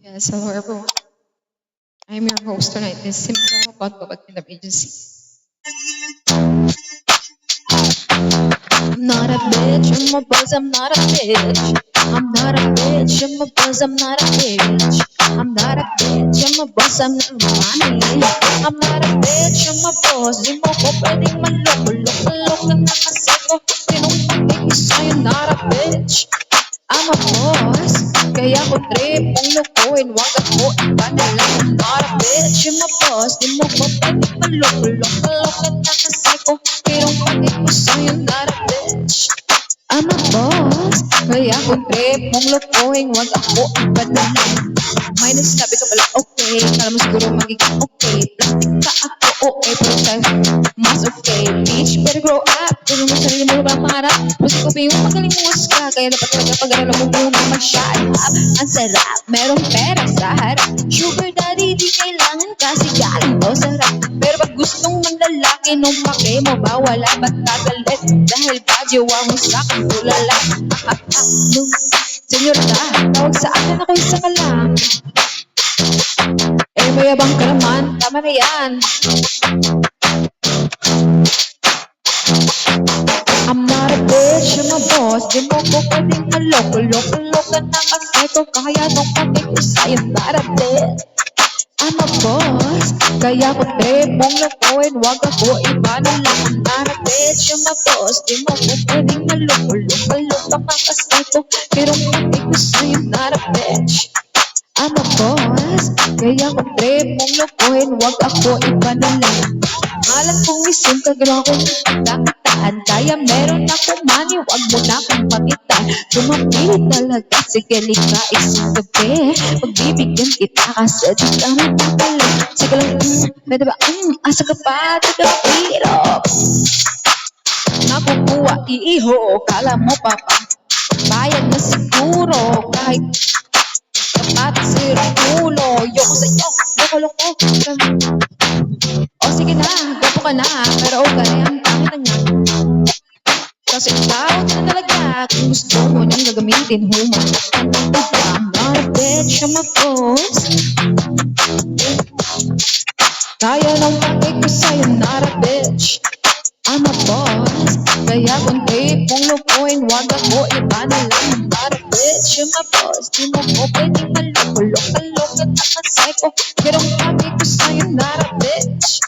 Yes, hello everyone. I'm your host tonight, Miss Simka, about Babag Kingdom Agency. I'm not a bitch, I'm a buzz, I'm not a bitch. I'm not a bitch, I'm a buzz, I'm not a bitch. I'm not a bitch, I'm a boss, I'm not money. I'm not a bitch, I'm a boss. Di mo ko pwedeng maloko, loko na kasi ko. Tinumpagay ko sa'yo, not a bitch. I'm a boss, kaya ko trip kung lukuin. Wag ako iba na lang, I'm not a bitch. I'm a boss, di mo ko pwedeng maloko, loko na kasi ko. Tinumpagay ko sa'yo, not a bitch. I'm a boss, kaya ko trip mong lukuhin. Wag ako iba na lang. Minus sabi ka pala okay, kala mo siguro magiging okay. Plastic ka ako, okay, pero sa'yo mas okay. Bitch, better grow up, gawin mo sarili mo ba mangarap. Pusi ko yung magaling mo ka, kaya dapat talaga pag-arala mo muna mag-shut up. Ang sarap, merong pera sa harap. Sugar daddy, di kailangan kasi galing to sarap. Pero pag gustong manlalaki nung pake mo ba, wala ba't kagalit? Dahil ba jowa mo sa'kin tulala. Nung senyorita, tawag sa akin ako isa ka lang. Eh mayabang ka naman, tama na yan. I'm not a bitch, I'm a boss. Di mo ko pwedeng maloko, loko na kasi ko. Kaya nung pati ko sa'yo, not a bitch. I'm a boss, kaya ko trip mong lokohin. Wag ako iba na lang, I'm not a bitch, I'm a boss. Di mo ko pwedeng maloko, loko na kasi ko. Pero pati ko sa'yo, not a bitch. I'm a boss, kaya ko trip mong lokohin. Wag ako iba na lang. Malang kong isim, kagalaw akong kitaan. Kaya meron akong money, wag mo na akong pakitan. Tumapili talaga, sige lika isang gabi. Pagbibigyan kita kasi di ka magpapala. Sige lang, pwede ba, asa ka pa, taga hirap. Nakukuha, iiho, kala mo papa. Bayad na siguro, kahit kapat sirang ulo. Yoko sa'yo, loko. O sige na, gapo ka na, pero okay, ang pangit na niya. Kasi ikaw na talaga, kung gusto mo nang gagamitin, humanap ka ng iba. I'm not a bitch, I'm a boss. Kaya nang pagay ko sa'yo, not a bitch. I'm a boss, kaya kung tape mong lukuhin, wag ako iba na lang. I'm not a bitch, I'm a boss. Di mo ko pwedeng maloko, na kasi ko. Pero pagay ko sa'yo, not a bitch.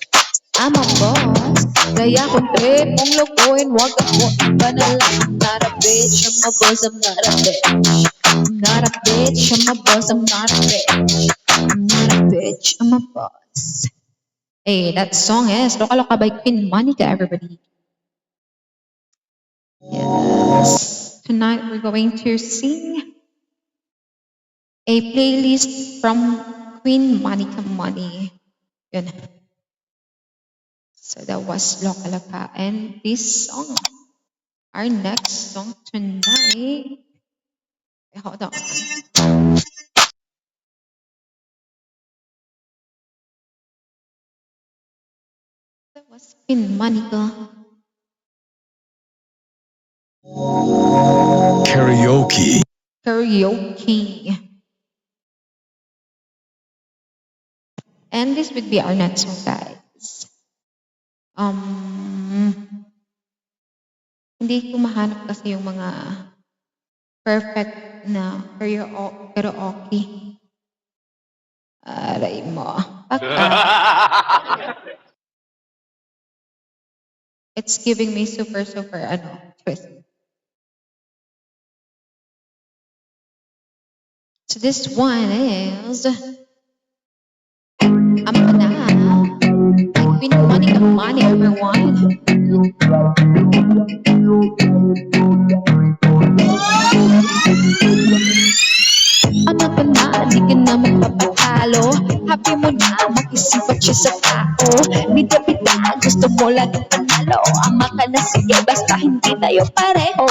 I'm a boss, kaya kung trip mong lukuhin, wag ako iba na lang. I'm not a bitch, I'm a boss, I'm not a bitch. I'm not a bitch, I'm a boss, I'm not a bitch. I'm not a bitch, I'm a boss. Hey, that song is Loka Loka by Queen Monica, everybody. Yes. Tonight we're going to sing a playlist from Queen Monica Money. Yun. So that was Loka Loka. And this song, our next song tonight. Hold on. That was Queen Monica. Karaoke. And this would be our next song, guys. Hindi ko mahanap kasi yung mga perfect na karaoke. Aray mo. It's giving me super, twist. So this one is Amana. Queen Monica Money, everyone. Ama ka na, di ka na magpapatalo. Happy mo na, makisipat siya sa tao. Bida-bida, gusto mo laging panalo. panalo. Ama ka na sige, basta hindi tayo pareho.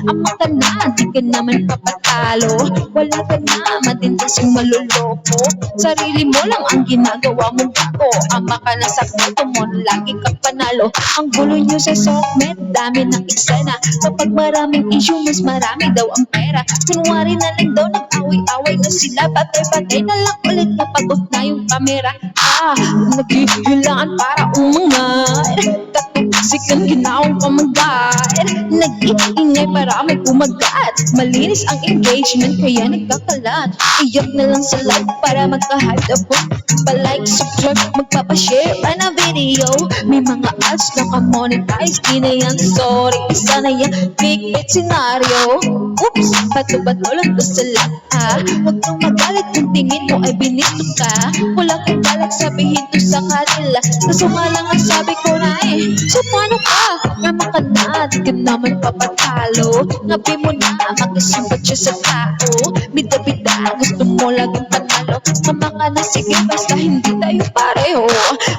Ama ka na, di ka naman papatalo. Wala ka naman din kasing maluloko. Sarili mo lang ang ginagawa mong bago. Ama ka na sa kwento mo, lagi kang panalo. Ang gulo nyo sa sokmed, dami ng eksena. Kapag maraming issue, mas marami daw ang pera. Kunwari na lang daw nag-away-away na sila. Patay-patay na lang ulit kapag off na yung kamera. Naghihilaan para umangat. Katuksikan ginawang pamagay. Nag-iingay para may kumagat. Malinis ang engagement kaya nagkakalat. Iyak na lang sa live para magka-hype ako. Pa-like, subscribe, magpapashare na video. May mga ads na ka-monetize. Di na yan, sorry, isa na yan. Clickbait scenario. Oops, bato-bato lang to sa lahat. Huwag kang magalit kung tingin mo ay binito ka. Wala kang balak sabihin to sa kanila. Kaso nga lang ang sabi ko na eh. So paano ka? Ngama ka na, di ka naman papatalo. Ngabi mo na, magkasimpat siya sa tao. Bida-bida, gusto mo laging panalo. Ngama ka na, sige, basta hindi tayo pareho.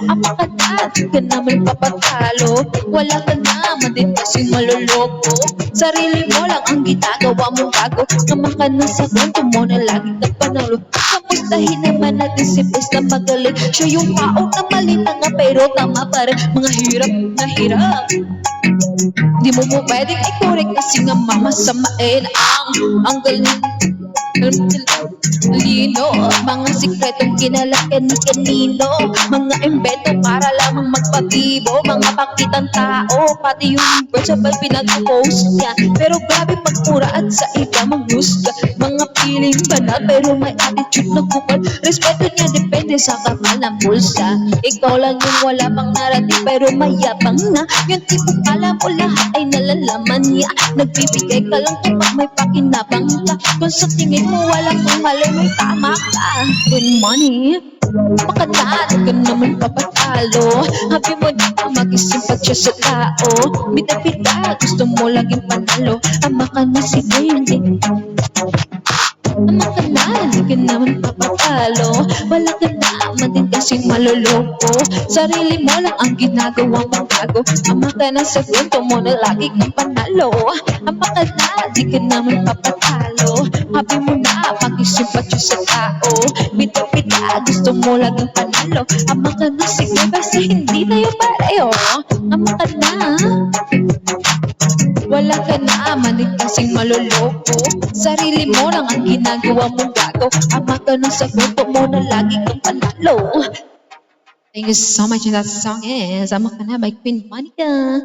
Ama ka na, di ka naman papatalo. Wala ka naman din kasing maluloko. Sarili mo lang ang ginagawa mong bago. Ngama ka na sa kwento mo na laging nagpanalo. Kamustahin naman natin si Bes na magaling. Siya yung tao na mali na nga pero tama pa rin. Mga hirap na hirap. Di mo pwedeng i-correct kasi nga mamasamain ang galing. Lino, mga sikretong kinalakan ni kanino. Mga imbento para lamang magpabibo. Mga pakitang tao, pati yung sabay pinag-post niya. Pero grabe magpura at sa iba maghusga. Mga piling banal pero may attitude na kupal. Respeto niya depende sa kapal ng pulsa. Ikaw lang yung wala pang narating pero mayabang na. Yung tipo kala mo lahat ay nalalaman niya. Nagbibigay ka lang kapag may pakinabang ka. Kung sa tingin mo walang kang mali, may tama ka. Good money, makatalo ka naman papatalo. Happy mo na mag-isimpat siya sa tao. Bida-bida, gusto mo laging panalo. Ama ka na sige, hindi. Ama ka na, di ka naman papatalo. Wala ka naman din kasing maluloko. Sarili mo lang ang ginagawa mong bago. Ama ka na sa kwento mo na lagi kang panalo. Ama ka na, di ka naman papatalo. Happy mo na, mag-isimpat siya sa tao. Bida-bida, gusto mo laging panalo. Ama ka na, sige, basta hindi tayo pareho. Ama ka na, wala ka naman din kasing maluloko. Sarili mo lang ang ginagawa mong bago. Ama ka na sa kwento mo na lagi kang panalo. Thank you so much. And that song is Ama Ka Na by Queen Monica.